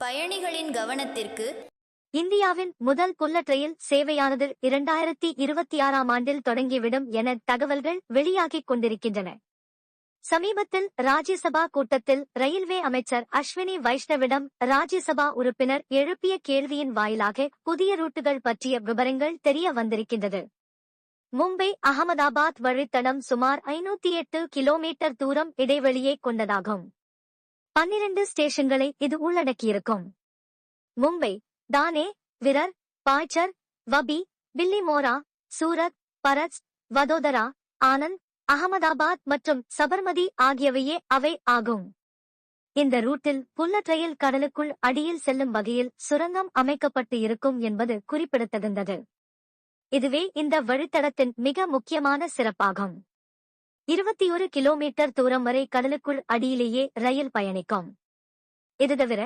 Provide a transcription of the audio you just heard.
பயணிகளின் கவனத்திற்கு. இந்தியாவின் முதல் புல்லட் ரயில் சேவையானது 2026ஆம் ஆண்டில் தொடங்கிவிடும் என தகவல்கள் வெளியாகிக் கொண்டிருக்கின்றன. சமீபத்தில் ராஜ்யசபா கூட்டத்தில் ரயில்வே அமைச்சர் அஸ்வினி வைஷ்ணவிடம் ராஜ்யசபா உறுப்பினர் எழுப்பிய கேள்வியின் வாயிலாக புதிய ரூட்டுகள் பற்றிய விவரங்கள் தெரிய வந்திருக்கின்றது. மும்பை அகமதாபாத் வழித்தடம் சுமார் 508 கிலோமீட்டர் தூரம் இடைவெளியை கொண்டதாகும். 12 ஸ்டேஷன்களை இது உள்ளடக்கியிருக்கும். மும்பை, தானே, விரர், பாய்ச்சர், வபி, பில்லிமோரா, சூரத், பரத், வதோதரா, ஆனந்த், அகமதாபாத் மற்றும் சபர்மதி ஆகியவையே அவை ஆகும். இந்த ரூட்டில் புல்லட் ரயில் கடலுக்குள் அடியில் செல்லும் வகையில் சுரங்கம் அமைக்கப்பட்டு இருக்கும் என்பது குறிப்பிடத்தகுந்தது. இதுவே இந்த வழித்தடத்தின் மிக முக்கியமான சிறப்பாகும். 21 கிலோமீட்டர் தூரம் வரை கடலுக்குள் அடியிலேயே ரயில் பயணிக்கும். இது தவிர